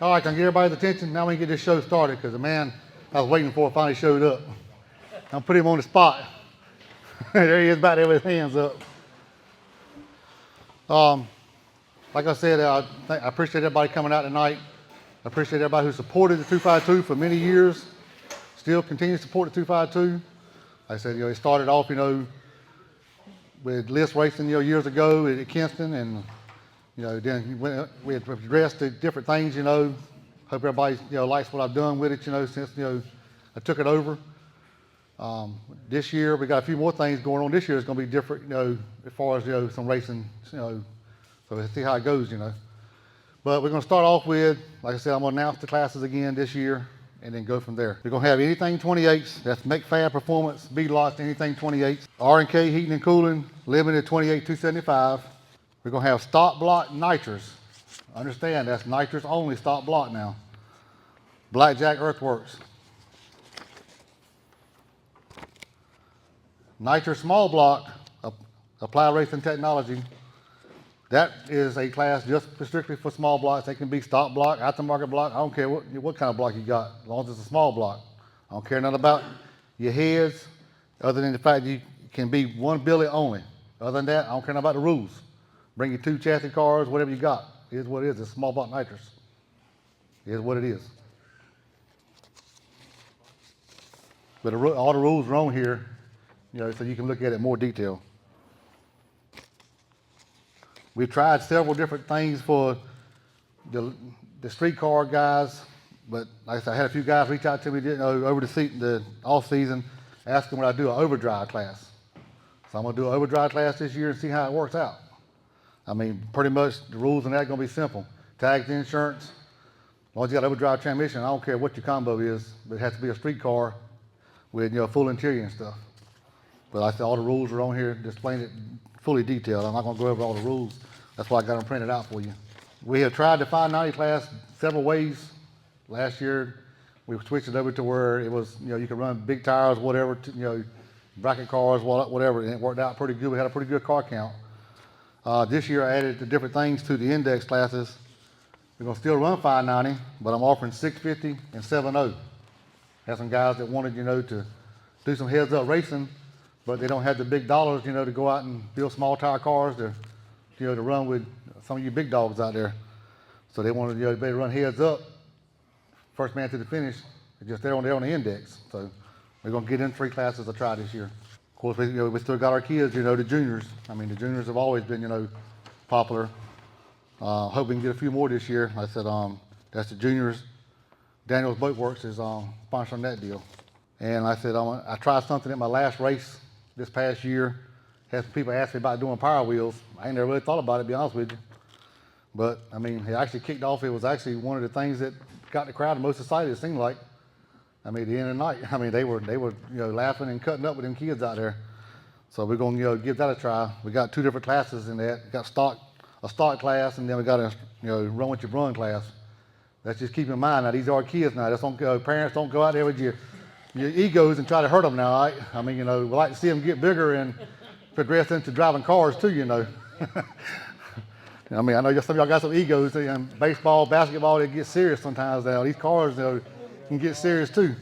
All right, can I get everybody's attention? Now we can get this show started because the man I was waiting for finally showed up. I'm putting him on the spot. There he is back there with his hands up. Like I said, I appreciate everybody coming out tonight. I appreciate everybody who supported the 252 for many years. Still continues to support the 252. Like I said, it started off, with list racing, years ago at Kinston, and then we addressed the different things. Hope everybody likes what I've done with it. Since I took it over. This year we got a few more things going on. This year is going to be different, as far as some racing, so we'll see how it goes, But we're going to start off with, like I said, I'm going to announce the classes again this year and then go from there. We're going to have anything 28s, that's McFab Performance, B-Lots, anything 28s. R&K Heating and Cooling, limited 28,275. We're going to have stock block nitrous. Understand, that's nitrous only stock block now. Blackjack Earthworks. Nitrous small block, Applied Racing Technology. That is a class just strictly for small blocks. They can be stock block, aftermarket block. I don't care what kind of block you got, as long as it's a small block. I don't care nothing about your heads, other than the fact you can be one billet only. Other than that, I don't care nothing about the rules. Bring your 2 chassis cars, whatever you got. It is what it is. It's small block nitrous. It is what it is. But all the rules are on here, so you can look at it in more detail. We've tried several different things for the streetcar guys, but like I said, I had a few guys reach out to me over the off season, asking would I do an overdrive class. So I'm gonna do an overdrive class this year and see how it works out. I mean, pretty much the rules in that are gonna be simple. Tags, insurance, as long as you got overdrive transmission, I don't care what your combo is, but it has to be a streetcar with full interior and stuff. But like I said, all the rules are on here, displaying it fully detailed. I'm not going to go over all the rules. That's why I got them printed out for you. We have tried the 590 class several ways. Last year, we switched it over to where it was, you could run big tires, whatever, bracket cars, whatever, and it worked out pretty good. We had a pretty good car count. This year, I added the different things to the index classes. We're going to still run 590, but I'm offering 650 and 70. Had some guys that wanted, to do some heads-up racing, but they don't have the big dollars, to go out and build small tire cars to run with some of you big dogs out there. So they wanted, to be able to run heads up, first man to the finish, just there on the index. So we're going to get in 3 classes to try this year. Of course, we still got our kids, the juniors. I mean, the juniors have always been, popular. Hope we can get a few more this year. Like I said, that's the juniors. Daniel's Boat Works is sponsoring that deal. And like I said, I tried something at my last race this past year. Had some people ask me about doing power wheels. I ain't never really thought about it, to be honest with you. But I mean, it actually kicked off. It was actually one of the things that got the crowd the most excited, it seemed like. I mean, at the end of the night, I mean, they were laughing and cutting up with them kids out there. So we're going to give that a try. We got 2 different classes in that. We got a stock class, and then we got a run with your run class. Let's just keep in mind now, these are kids now. Parents don't go out there with your egos and try to hurt them now, right? I mean, we like to see them get bigger and progress into driving cars too, I mean, I know some of y'all got some egos. Baseball, basketball, they get serious sometimes now. These cars, can get serious too.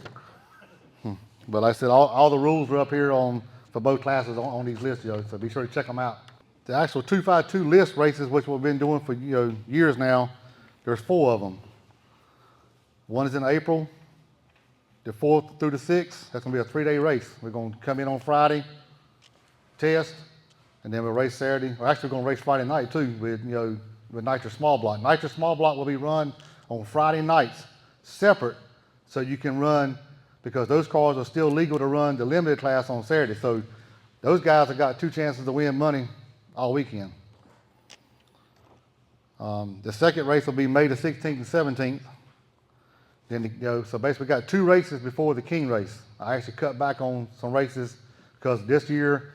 But like I said, all the rules are up here for both classes on these lists, so be sure to check them out. The actual 252 list races, which we've been doing for years now, there's 4 of them. One is in April, the 4th through the 6th. That's going to be a 3-day race. We're going to come in on Friday, test, and then we'll race Saturday. We're actually going to race Friday night too with nitrous small block. Nitrous small block will be run on Friday nights, separate, so you can run, because those cars are still legal to run the limited class on Saturday. So those guys have got 2 chances to win money all weekend. The second race will be May the 16th and 17th. Then, so basically we got 2 races before the King race. I actually cut back on some races because this year,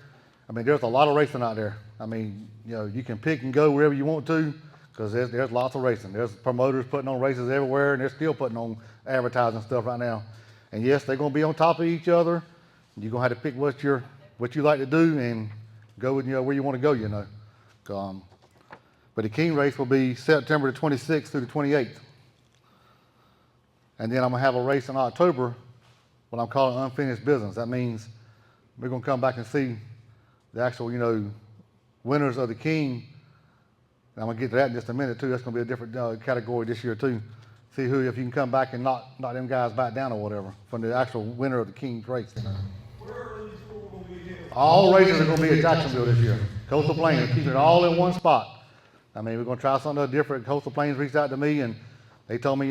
I mean, there's a lot of racing out there. I mean, you can pick and go wherever you want to, because there's lots of racing. There's promoters putting on races everywhere, and they're still putting on advertising stuff right now. And yes, they're going to be on top of each other. You're going to have to pick what you like to do and go with where you want to go. But the King race will be September the 26th through the 28th. And then I'm gonna have a race in October, what I'm calling unfinished business. That means we're gonna come back and see the actual, winners of the King. And I'm gonna get to that in just a minute too. That's gonna be a different category this year too. See if you can come back and knock them guys back down or whatever from the actual winner of the King's race. Where are these four going to be held? All races are gonna be at Jacksonville this year. Coastal Plains, keeping it all in one spot. I mean, we're gonna try something different. Coastal Plains reached out to me and they told me,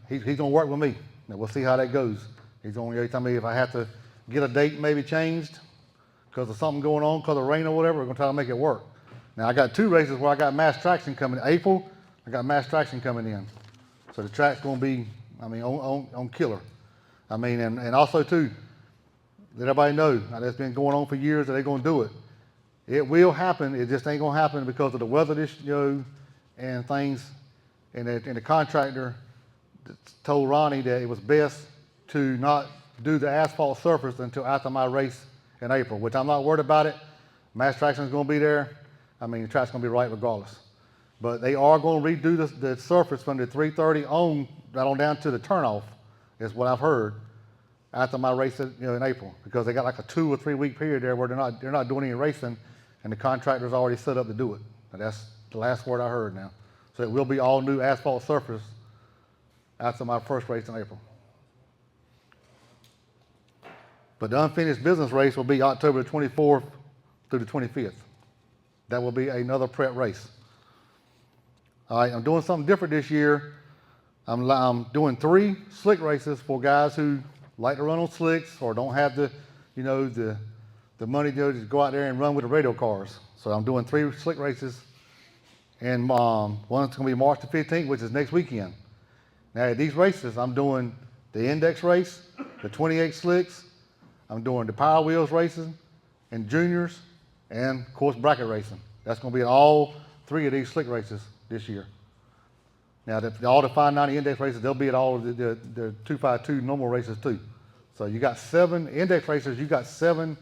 he's gonna work with me. And we'll see how that goes. He's gonna tell me if I have to get a date maybe changed because of something going on, because of rain or whatever, we're gonna try to make it work. Now I got 2 races where I got mass traction coming in. April, I got mass traction coming in. So the track's gonna be, on killer. And also too, let everybody know, now that's been going on for years that they're gonna do it. It will happen, it just ain't gonna happen because of the weather and things. And the contractor told Ronnie that it was best to not do the asphalt surface until after my race in April, which I'm not worried about it. Mass traction is gonna be there. The track's gonna be right regardless. But they are gonna redo the surface from the 330 right on down to the turnoff, is what I've heard, after my race in April, because they got like a 2 or 3 week period there where they're not doing any racing, and the contractor's already set up to do it. And that's the last word I heard now. So it will be all new asphalt surface after my first race in April. But the unfinished business race will be October the 24th through the 25th. That will be another prep race. All right, I'm doing something different this year. I'm doing 3 slick races for guys who like to run on slicks or don't have the money to go out there and run with the radio cars. So I'm doing 3 slick races, and one's going to be March the 15th, which is next weekend. Now at these races, I'm doing the index race, the 28 slicks. I'm doing the Power Wheels racing and juniors, and of course bracket racing. That's going to be in all 3 of these slick races this year. Now all the 590 index races, they'll be at all of the 252 normal races too. So you got 7 index races. You got 7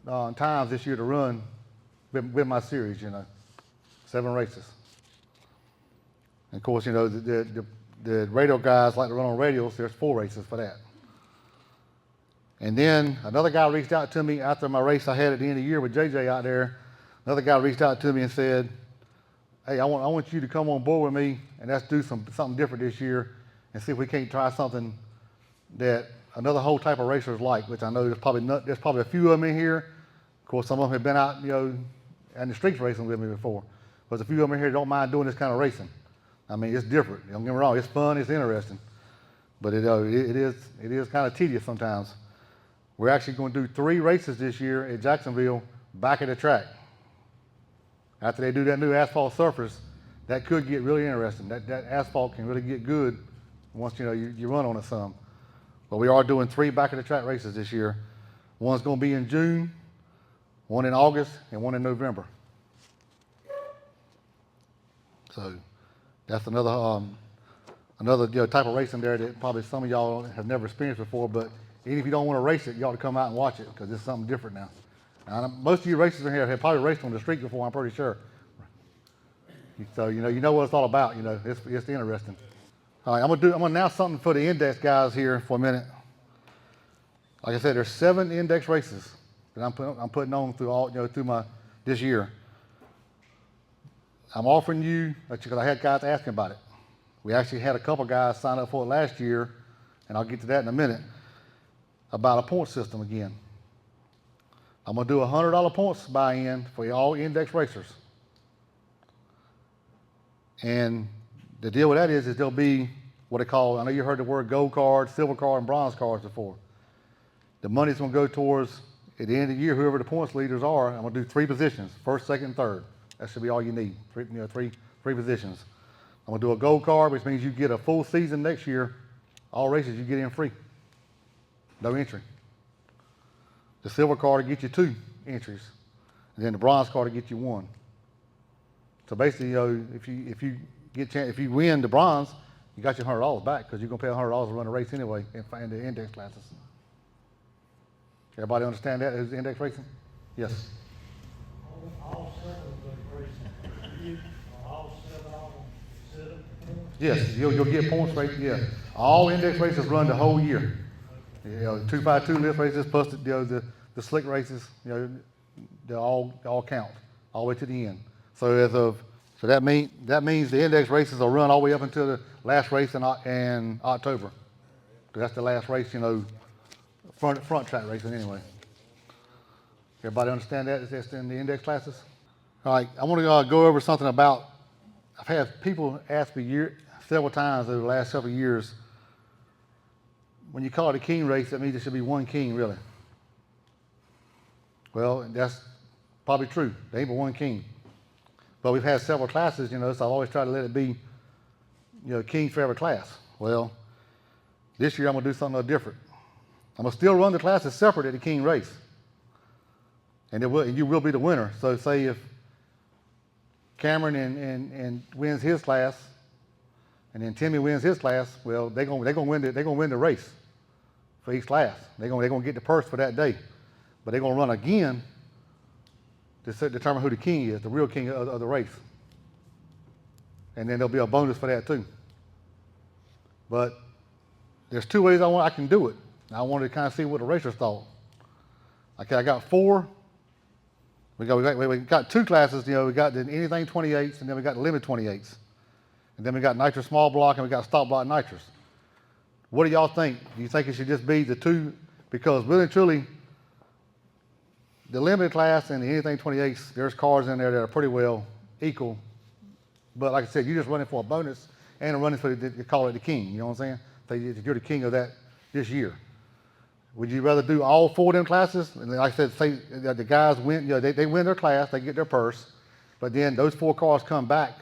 times this year to run with my series. 7 races. And of course, the radio guys like to run on radials. There's 4 races for that. And then another guy reached out to me after my race I had at the end of the year with JJ out there. Another guy reached out to me and said, hey, I want you to come on board with me and let's do something different this year and see if we can't try something that another whole type of racers like, which I know there's probably a few of them in here. Of course, some of them have been out, in the streets racing with me before. But there's a few of them in here that don't mind doing this kind of racing. It's different. Don't get me wrong, it's fun, it's interesting. But it is kind of tedious sometimes. We're actually going to do 3 races this year at Jacksonville back at the track. After they do that new asphalt surface, that could get really interesting. That asphalt can really get good once you run on it some. But we are doing 3 back at the track races this year. One's going to be in June, one in August, and one in November. So that's another type of racing there that probably some of y'all have never experienced before. But even if you don't want to race it, you ought to come out and watch it because it's something different now. Now, most of you racers in here have probably raced on the street before, I'm pretty sure. So you know what it's all about. It's interesting. All right, I'm gonna announce something for the index guys here for a minute. Like I said, there's 7 index races that I'm putting on through this year. I'm offering you, because I had guys asking about it. We actually had a couple guys sign up for it last year, and I'll get to that in a minute, about a point system again. I'm going to do $100 points buy-in for all index racers. And the deal with that is there'll be what they call, I know you heard the word gold card, silver card, and bronze cards before. The money's going to go towards, at the end of the year, whoever the points leaders are, I'm going to do 3 positions, first, second, third. That should be all you need, 3 positions. I'm going to do a gold card, which means you get a full season next year. All races you get in free. No entry. The silver card will get you 2 entries, and then the bronze card will get you 1. So basically, if you win the bronze, you got your $100 back because you're gonna pay $100 to run a race anyway in the index classes. Everybody understand that as index racing? Yes. All 7 of the racing, all 7 of them set up points. Yes, you'll get points rate, yeah. All index races run the whole year. 252 lift races plus the slick races, they all count, all the way to the end. So that means the index races will run all the way up until the last race in October. That's the last race, front track racing anyway. Everybody understand that? That's in the index classes? All right, I want to go over something about, I've had people ask me several times over the last several years, when you call it a king race, that means there should be one king, really. Well, that's probably true. There ain't but one king. But we've had several classes, so I've always tried to let it be, king for every class. Well, this year I'm going to do something a little different. I'm going to still run the classes separate at the king race. And you will be the winner. So say if Cameron and wins his class, and then Timmy wins his class, well, they're gonna win the race for each class. They're gonna get the purse for that day. But they're gonna run again to determine who the king is, the real king of the race. And then there'll be a bonus for that too. But there's two ways I can do it. I wanted to kind of see what the racers thought. Okay, I got four. We got two classes. We got the anything 28s, and then we got the limit 28s, and then we got nitrous small block, and we got stop block nitrous. What do y'all think? Do you think it should just be the two? Because really and truly, the limited class and the anything 28s, there's cars in there that are pretty well equal. But like I said, you're just running for a bonus and running for they call it the king. You know what I'm saying? You're the king of that this year. Would you rather do all four of them classes? And like I said, say the guys win, they win their class, they get their purse, but then those four cars come back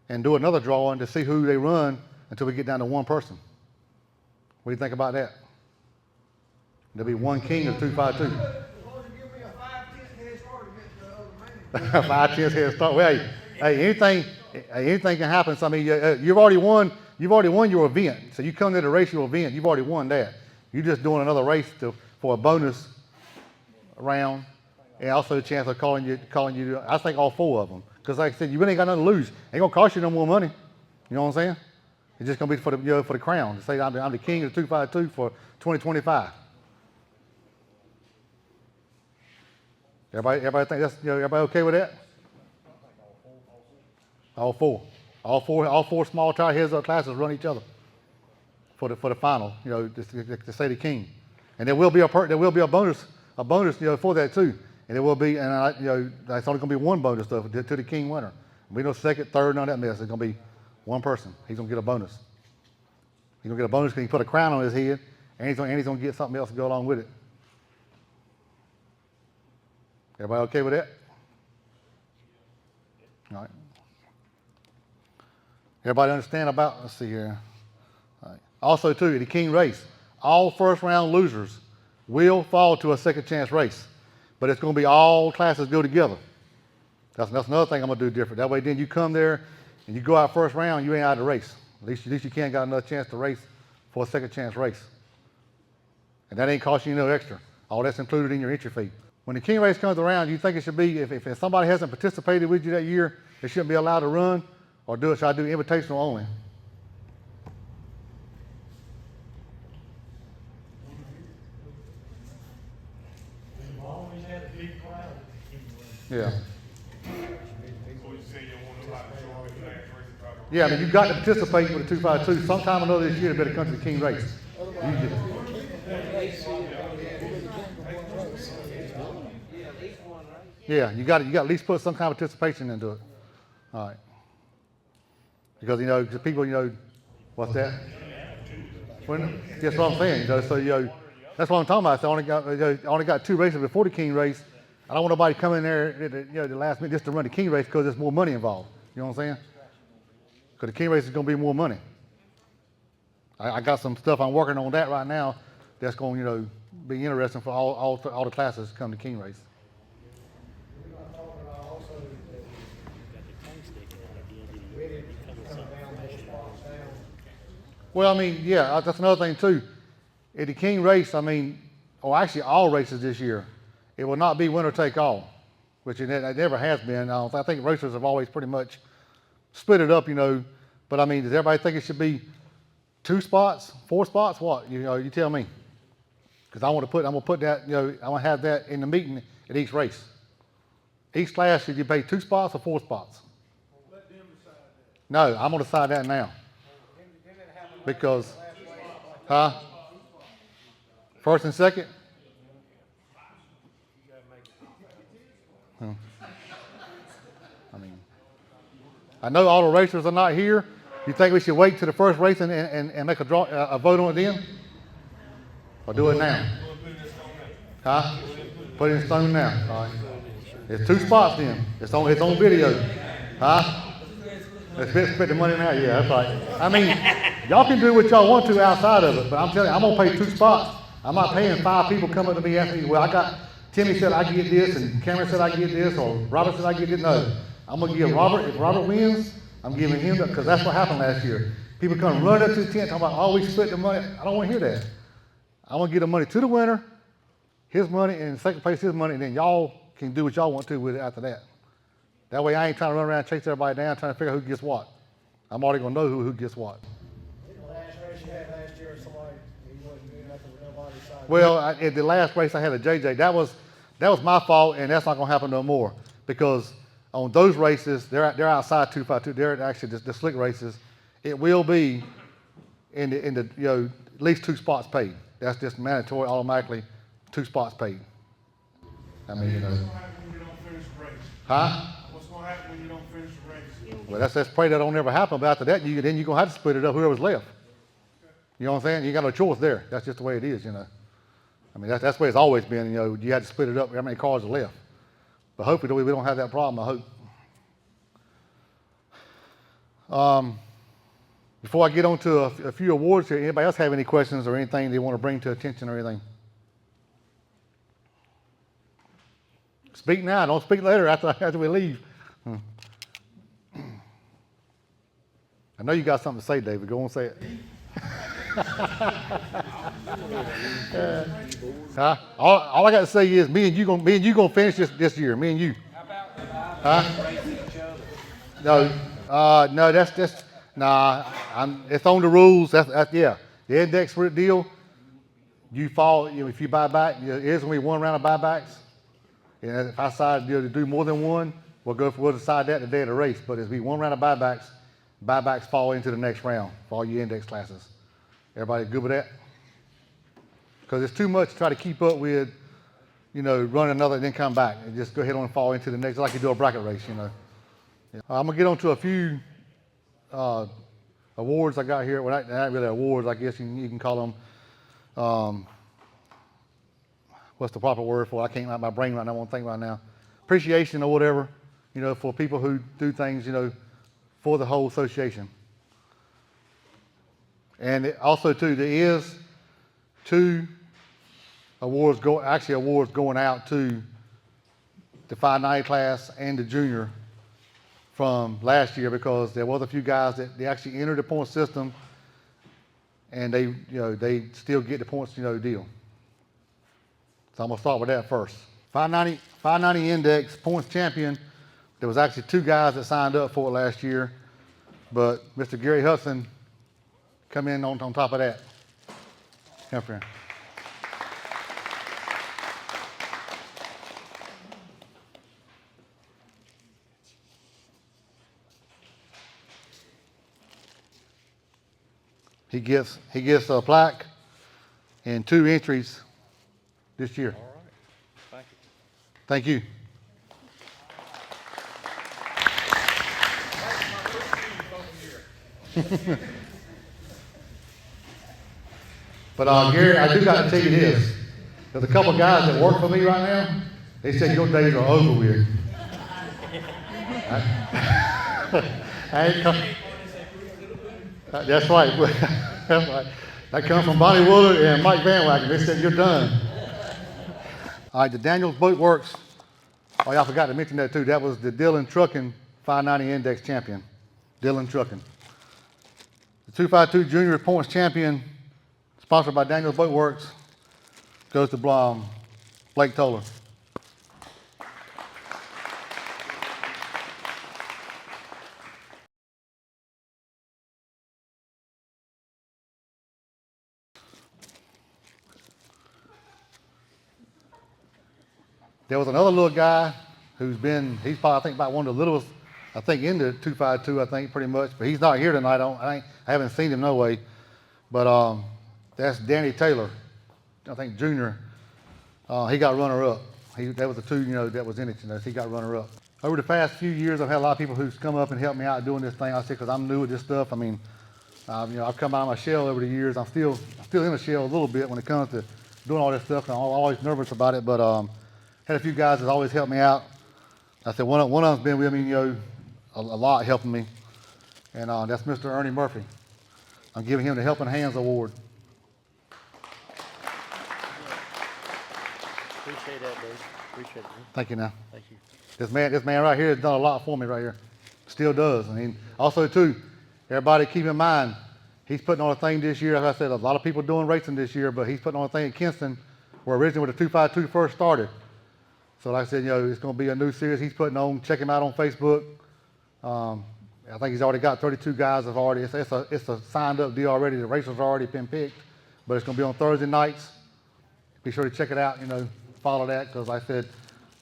and do another drawing to see who they run until we get down to one person. What do you think about that? There'll be one king of 252. As long as you give me a 5-10 head start against the other man. 5-10 head start. Well, anything can happen. So, I mean, you've already won your event. So you come to the race, your event, you've already won that. You're just doing another race for a bonus round, and also the chance of calling you. I think all four of them, because like I said, you really ain't got nothing to lose. Ain't gonna cost you no more money. You know what I'm saying? It's just gonna be for the crown. To say I'm the king of the 252 for 2025. Everybody think that's everybody okay with that? All four small tire heads up classes run each other for the final, to say the king, and there will be a bonus for that too, and there will be, and that's only going to be one bonus to the king winner. We no second, third, none of that mess. It's going to be one person. He's going to get a bonus. He's going to get a bonus because he put a crown on his head, and he's going to get something else to go along with it. Everybody okay with that? All right. Everybody understand about? Let's see here. Also, too, the king race, all first round losers will fall to a second chance race, but it's going to be all classes go together. That's another thing I'm going to do different. That way, then you come there and you go out first round, you ain't out of the race. At least you can't got another chance to race for a second chance race, and that ain't costing you no extra. All that's included in your entry fee. When the king race comes around, you think it should be if somebody hasn't participated with you that year, they shouldn't be allowed to run, or should I do invitational only? Yeah. Yeah, I mean, you've got to participate with the 252. Sometime or another this year, they better come to the king race. Yeah, you got to at least put some kind of participation into it. All right. Because, because people, what's that? That's what I'm saying. So, that's what I'm talking about. So I only got two races before the king race. I don't want nobody coming in there, the last minute just to run the king race because there's more money involved. You know what I'm saying? Because the king race is going to be more money. I got some stuff I'm working on that right now that's going to, be interesting for all the classes to come to king race. Well, I mean, yeah, that's another thing too. At the king race, I mean, or actually all races this year, it will not be winner take all, which it never has been. I think racers have always pretty much split it up, But I mean, does everybody think it should be 2 spots, 4 spots? What? You tell me. Because I'm gonna put that, I want to have that in the meeting at each race. Each class, should you pay 2 spots or 4 spots? Let them decide that. No, I'm gonna decide that now. Because, huh? First and second? I mean, I know all the racers are not here. You think we should wait till the first race and make a vote on it then? Or do it now? Huh? Put it in stone now. All right. It's 2 spots then. It's on video. Huh? Let's spend the money now. Yeah, that's right. I mean, y'all can do what y'all want to outside of it, but I'm telling you, I'm gonna pay 2 spots. I'm not paying 5 people come up to me asking me, well, Timmy said I get this, and Cameron said I get this, or Robert said I get this. No, I'm gonna give Robert. If Robert wins, I'm giving him that, because that's what happened last year. People come running up to the tent talking about, oh, we split the money. I don't want to hear that. I want to give the money to the winner, his money, and second place his money, and then y'all can do what y'all want to with it after that. That way I ain't trying to run around and chase everybody down, trying to figure out who gets what. I'm already gonna know who gets what. The last race you had last year, somebody, he wasn't doing nothing with nobody side. Well, at the last race I had a JJ, that was my fault, and that's not gonna happen no more, because on those races, they're outside 252. They're actually the slick races. It will be in the at least 2 spots paid. That's just mandatory, automatically 2 spots paid. I mean, What's gonna happen when you don't finish the race? Huh? What's gonna happen when you don't finish the race? Well, let's pray that don't ever happen. But after that, then you're gonna have to split it up. Whoever's left. You know what I'm saying? You got no choice there. That's just the way it is. I mean, that's the way it's always been. You had to split it up. How many cars are left? But hopefully we don't have that problem. I hope. Before I get on to a few awards here, anybody else have any questions or anything they want to bring to attention or anything? Speak now. Don't speak later after we leave. I know you got something to say, David. Go on and say it. Huh? All I got to say is me and you gonna finish this year. Me and you. Huh? No, no. That's nah. It's on the rules. That's yeah. The index deal. You fall. If you buy back, it is gonna be 1 round of buybacks. And if I decide to do more than one, we'll decide that the day of the race. But it'll be 1 round of buybacks. Buybacks fall into the next round for all your index classes. Everybody good with that? Because it's too much to try to keep up with, run another and then come back. And just go ahead on and fall into the next, like you do a bracket race, Yeah. I'm going to get on to a few awards I got here. Well, not really awards, I guess you can call them. What's the proper word for it? I can't, my brain right now, I won't think right now. Appreciation or whatever, for people who do things, for the whole association. And also too, there is 2 awards going out to the 590 class and the junior from last year, because there was a few guys that they actually entered the point system and they still get the points, deal. So I'm gonna start with that first. 590 index points champion. There was actually 2 guys that signed up for it last year, but Mr. Gary Hudson come in on top of that. Come friend. He gets a plaque and 2 entries this year. All right. Thank you. Thank you. But Gary, I do got to tell you this. There's a couple of guys that work for me right now. They said your days are over with. I ain't come. That's right. That's right. That comes from Bonnie Woolard and Mike Van Wagen. They said you're done. All right, the Daniels Boat Works. Oh, y'all forgot to mention that too. That was the Dillon Trucking 590 Index champion. Dillon Trucking. The 252 Junior Points champion, sponsored by Daniels Boat Works, goes to Blake Toller. There was another little guy he's probably, I think, about one of the littlest, I think, in the 252, I think, pretty much. But he's not here tonight. I haven't seen him no way. But that's Danny Taylor, I think, junior. He got runner-up. That was the two, that was in it. He got runner-up. Over the past few years, I've had a lot of people who's come up and helped me out doing this thing. I said, because I'm new at this stuff. I mean, I've come out of my shell over the years. I'm still in a shell a little bit when it comes to doing all this stuff. And I'm always nervous about it, but had a few guys that always helped me out. I said one of them's been with me, a lot helping me, and that's Mr. Ernie Murphy. I'm giving him the Helping Hands Award. Appreciate that, Dave. Appreciate it. Thank you. Now, Thank you. this man right here has done a lot for me right here. Still does. I mean, also too, everybody keep in mind, he's putting on a thing this year. Like I said, a lot of people doing racing this year, but he's putting on a thing at Kinston, where originally when the 252 first started. So like I said, it's going to be a new series he's putting on. Check him out on Facebook. I think he's already got 32 guys have already. It's a signed up deal already. The racers have already been picked, but it's going to be on Thursday nights. Be sure to check it out. Follow that, because like I said,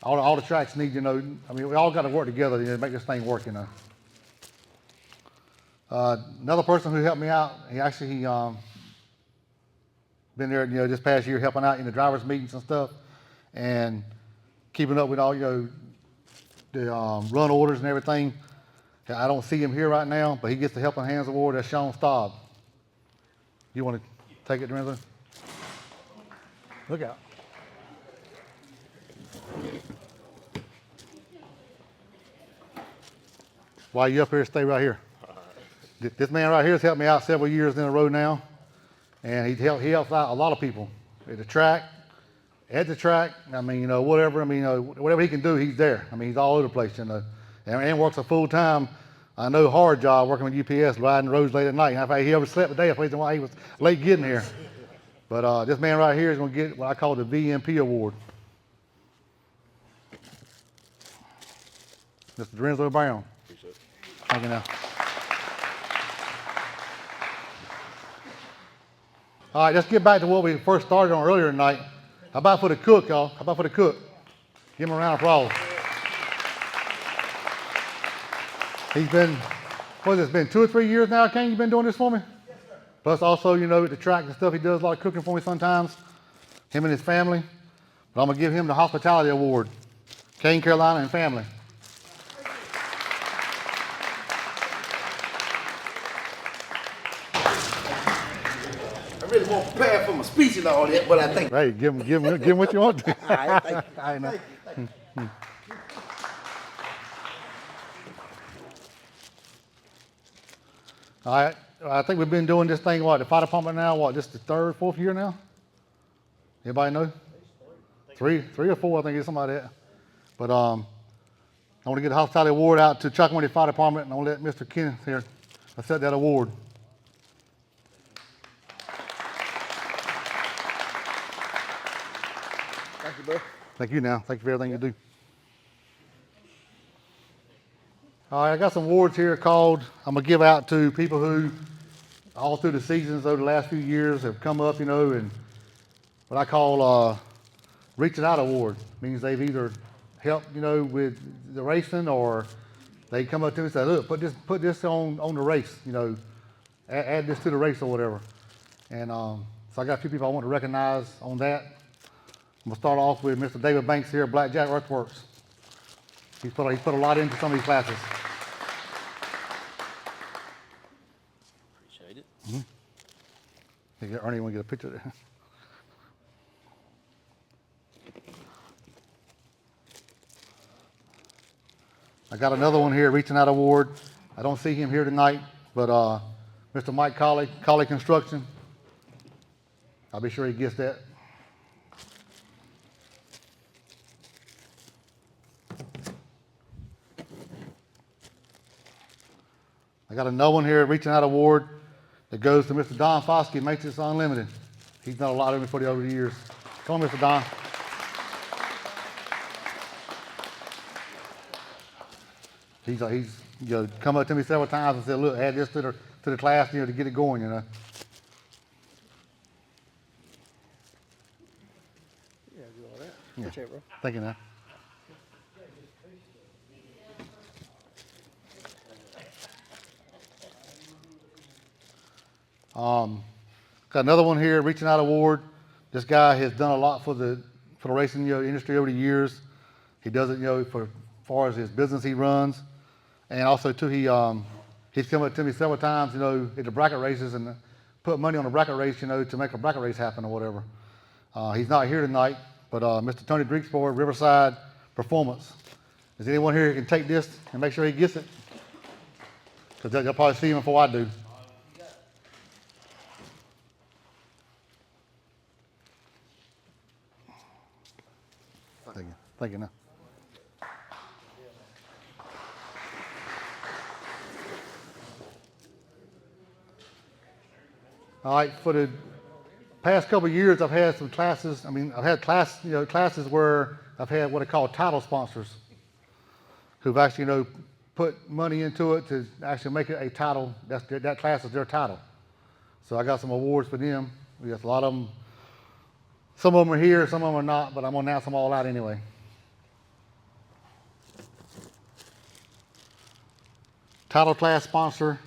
all the tracks need. I mean, we all got to work together to make this thing work. Another person who helped me out. He been there. This past year helping out in the drivers' meetings and stuff, and keeping up with all the run orders and everything. I don't see him here right now, but he gets the Helping Hands Award. That's Sean Staub. You want to take it, Lorenzo? Look out. While you up here, stay right here. This man right here has helped me out several years in a row now, and he helps out a lot of people at the track. At the track, I mean, whatever. I mean, whatever he can do, he's there. I mean, he's all over the place, and works a full time. I know hard job working with UPS, riding the roads late at night. And if he ever slept a day, that's why he was late getting here. But this man right here is going to get what I call the VMP award. Mr. Drenzo Brown. Appreciate it. Thank you now. All right, let's get back to what we first started on earlier tonight. How about for the cook, y'all? How about for the cook? Give him a round of applause. He's been, it's been 2 or 3 years now, Kane, you've been doing this for me? Yes, sir. Plus also, at the track and stuff, he does a lot of cooking for me sometimes, him and his family. But I'm going to give him the Hospitality Award, Kane, Carolina, and family. I really won't prepare for my speech and all that, but I think. Hey, give him what you want to. All right, thank you. I know. All right, I think we've been doing this thing, the fire department now, this the 3rd, 4th year now? Everybody know? 3 or 4, I think it's somebody that. But I want to get the Hospitality Award out to Chalkawinty Fire Department, and I'll let Mr. Kenneth here accept that award. Thank you, bro. Thank you now. Thank you for everything you do. All right, I got some awards here I'm going to give out to people who, all through the seasons over the last few years, have come up, and what I call Reaching Out Award. Means they've either helped, with the racing, or they come up to me and say, look, put this on the race, add this to the race or whatever. And so I got a few people I want to recognize on that. I'm going to start off with Mr. David Banks here at Blackjack Earthworks. He's put a lot into some of these classes. Appreciate it. Hey, Ernie, want to get a picture there? I got another one here, Reaching Out Award. I don't see him here tonight, but Mr. Mike Colley Construction. I'll be sure he gets that. I got another one here, Reaching Out Award, that goes to Mr. Don Foskey, Makes This Unlimited. He's done a lot of me for the over the years. Come on, Mr. Don. He's come up to me several times and said, look, add this to the class, to get it going, Yeah, do all that. Yeah. Appreciate it, bro. Thank you, now. Got another one here, Reaching Out Award. This guy has done a lot for the racing industry over the years. He does it for as far as his business he runs, and also too he's come up to me several times at the bracket races and put money on a bracket race to make a bracket race happen or whatever. He's not here tonight, but Mr. Tony Dreeksford, Riverside Performance. Is anyone here who can take this and make sure he gets it? Because they'll probably see him before I do. Thank you. Now. All right, for the past couple of years, I've had some classes. I've had classes where I've had what I call title sponsors, who've actually, put money into it to actually make it a title. That class is their title. So I got some awards for them. We got a lot of them. Some of them are here, some of them are not, but I'm gonna announce them all out anyway. Title class sponsor,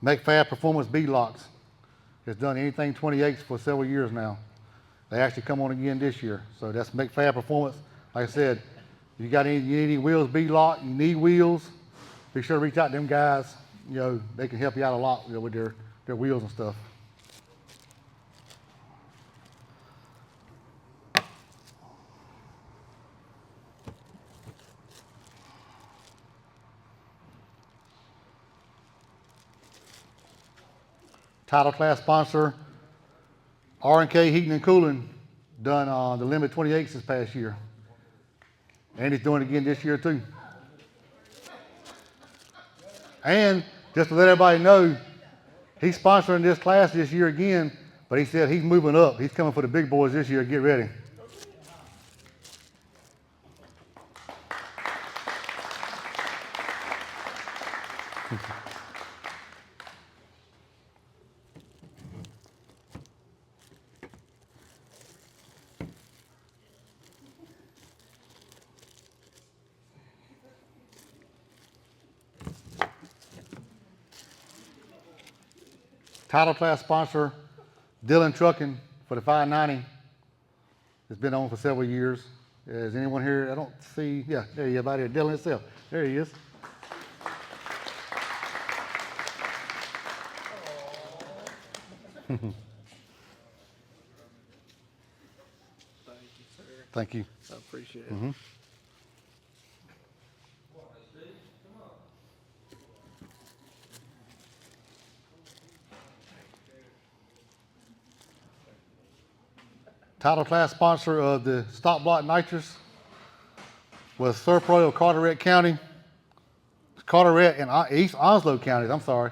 McFab Performance Beadlocks. Has done anything 28s for several years now. They actually come on again this year. So that's McFab Performance. Like I said, you need any wheels beadlock, you need wheels, be sure to reach out to them guys. They can help you out a lot with their wheels and stuff. Title class sponsor, R&K Heating and Cooling, done the Limit 28s this past year. And he's doing it again this year too. And just to let everybody know, he's sponsoring this class this year again, but he said he's moving up. He's coming for the big boys this year. Get ready. Title class sponsor, Dillon Trucking for the 590. It's been on for several years. Is anyone here? I don't see. Yeah, there he is, right here. Dillon himself. There he is. Thank you. I appreciate it. Mm-hmm. Title class sponsor of the Stop Block Nitrous was Serpro of Carteret County, Carteret and East Onslow counties. I'm sorry.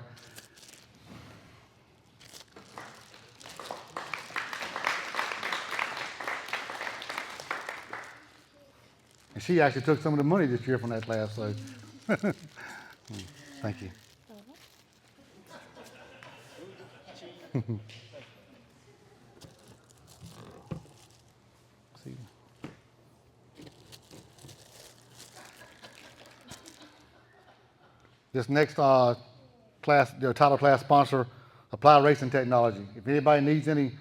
And she actually took some of the money this year from that class, so thank you. See. This next class, their title class sponsor, Applied Racing Technology. If anybody needs any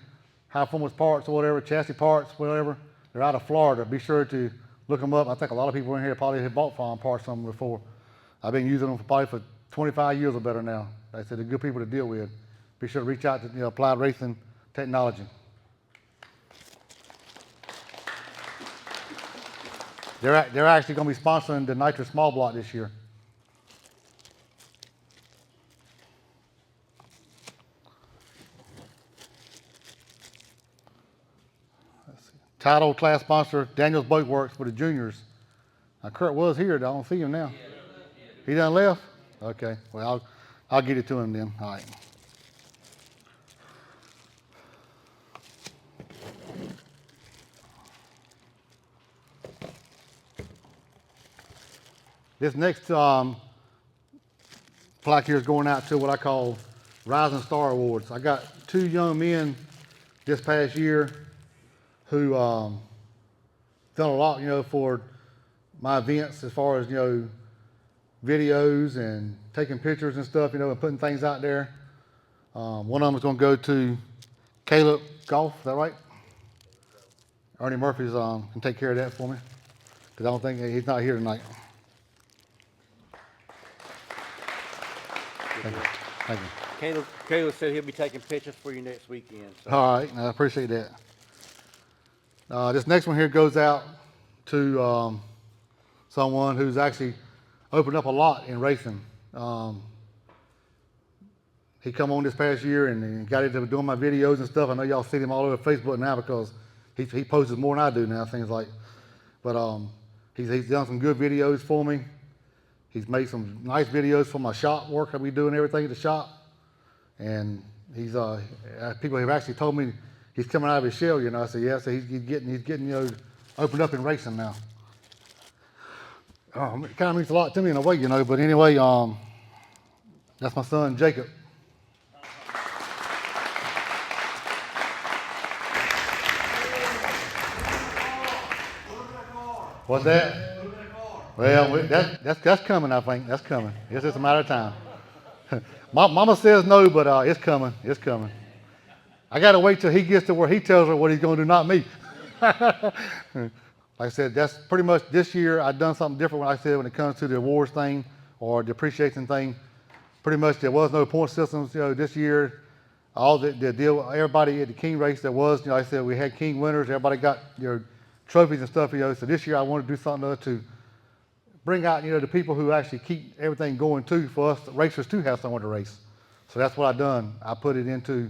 high performance parts or whatever, chassis parts, whatever, they're out of Florida. Be sure to look them up. I think a lot of people in here probably have bought farm parts from them before. I've been using them for 25 years or better now. Like I said, they're good people to deal with. Be sure to reach out to Applied Racing Technology. They're actually going to be sponsoring the Nitrous Small Block this year. Title class sponsor, Daniels Boat Works for the juniors. Now, Kurt was here. I don't see him now. He done left? Okay. Well, I'll get it to him then. All right. This next plaque here is going out to what I call Rising Star Awards. I got 2 young men this past year who done a lot, for my events as far as, videos and taking pictures and stuff, and putting things out there. One of them is going to go to Caleb Golf. Is that right? Ernie Murphy's can take care of that for me because I don't think he's not here tonight. Thank you. Thank you. Caleb said he'll be taking pictures for you next weekend. So. All right, I appreciate that. This next one here goes out to someone who's actually opened up a lot in racing. He come on this past year and got into doing my videos and stuff. I know y'all see him all over Facebook now because he posts more than I do now, things like. But he's done some good videos for me. He's made some nice videos for my shop work that we do and everything at the shop. And he's people have actually told me he's coming out of his shell. You know, I said yeah. So he's getting opened up in racing now. It kind of means a lot to me in a way, you know. But anyway, that's my son Jacob. What's that? Well, that's coming. I think that's coming. It's just a matter of time. Mama says no, but it's coming. It's coming. I got to wait till he gets to where he tells her what he's going to do, not me. Like I said, that's pretty much this year. I've done something different. When I said when it comes to the awards thing or the appreciation thing, pretty much there was no point systems. You know, this year, all the deal. Everybody at the King race there was. You know, like I said we had King winners. Everybody got trophies and stuff. You know, so this year I wanted to do something to bring out the people who actually keep everything going too, for us racers to have someone to race. So that's what I've done. I put it into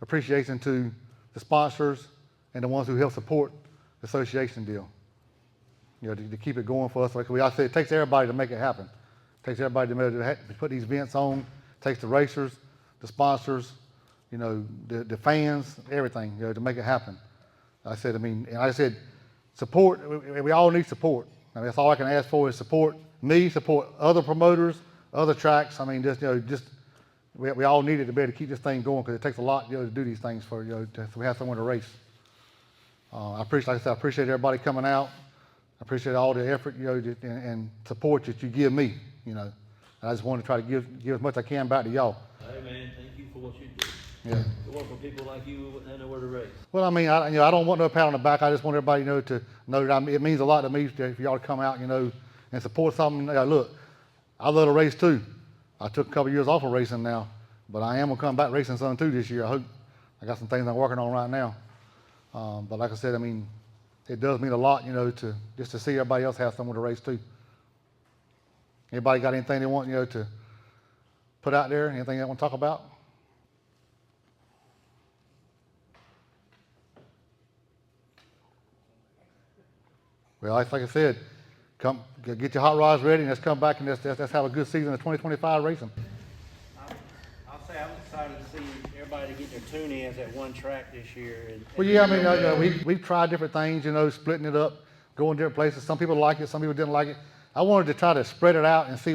appreciation to the sponsors and the ones who help support the association deal. To keep it going for us. Like I said, it takes everybody to make it happen. It takes everybody to put these events on. It takes the racers, the sponsors, the fans, everything, to make it happen. I said, support. We all need support. I mean, that's all I can ask for is support me, support other promoters, other tracks. I mean, we all need it to be able to keep this thing going because it takes a lot, to do these things for so we have someone to race. I appreciate everybody coming out. I appreciate all the effort, and support that you give me. I just want to try to give as much as I can back to y'all. Hey man, thank you for what you do. Yeah. To work with people like you who wouldn't have nowhere to race. Well, I mean, I don't want no pat on the back. I just want everybody, to know that it means a lot to me for y'all to come out, and support something. Look, I love to race too. I took a couple years off of racing now, but I am gonna come back racing some too this year. I hope. I got some things I'm working on right now. But like I said, I mean, it does mean a lot, to see everybody else have someone to race too. Anybody got anything they want, to put out there? Anything they want to talk about? Well, like I said, come get your hot rods ready and let's come back and let's have a good season of 2025 racing. I'll say I'm excited to see everybody get their tune-ins at one track this year. Well, yeah, I mean, we've tried different things, splitting it up, going different places. Some people like it, some people didn't like it. I wanted to try to spread it out and see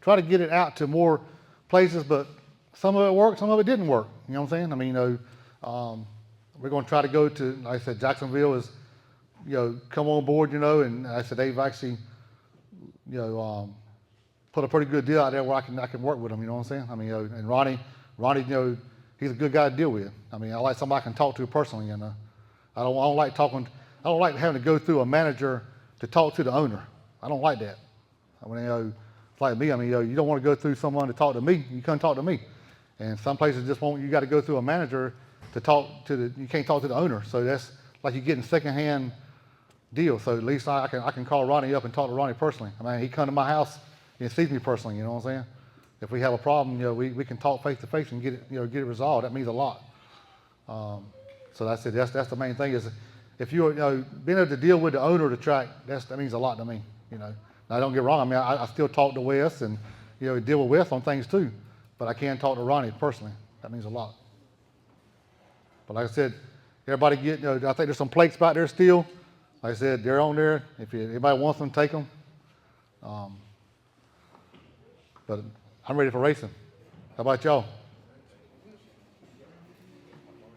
try to get it out to more places, but some of it worked, some of it didn't work. You know what I'm saying? I mean, we're going to try to go to, like I said, Jacksonville is, come on board, and I said they've actually, put a pretty good deal out there where I can work with them. You know what I'm saying? I mean, and Ronnie, he's a good guy to deal with. I mean, I like somebody I can talk to personally, I don't like having to go through a manager to talk to the owner. I don't like that. I mean, it's like me. I mean, you don't want to go through someone to talk to me. You come talk to me. And some places you got to go through a manager to talk to you can't talk to the owner. So that's like you're getting secondhand deal. So at least I can call Ronnie up and talk to Ronnie personally. I mean, he come to my house and sees me personally. You know what I'm saying? If we have a problem, we can talk face to face and get it resolved. That means a lot. So that's it. That's the main thing is if you're being able to deal with the owner of the track, that means a lot to me. Now don't get wrong. I mean, I still talk to Wes and deal with Wes on things too, but I can talk to Ronnie personally. That means a lot. But like I said, everybody I think there's some plates back there still. Like I said, they're on there. If anybody wants them, take them. But I'm ready for racing. How about y'all?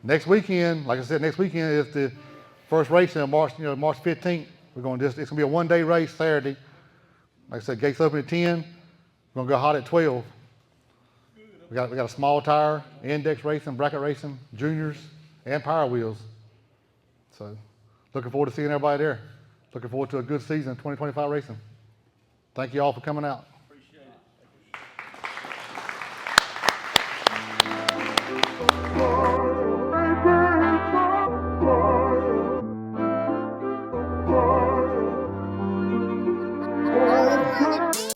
Next weekend, like I said, is the first race in March 15th. It's gonna be a one-day race Saturday. Like I said, gates open at 10. We're gonna go hot at 12. We got a small tire, index racing, bracket racing, juniors, and power wheels. So looking forward to seeing everybody there. Looking forward to a good season, 2025 racing. Thank you all for coming out.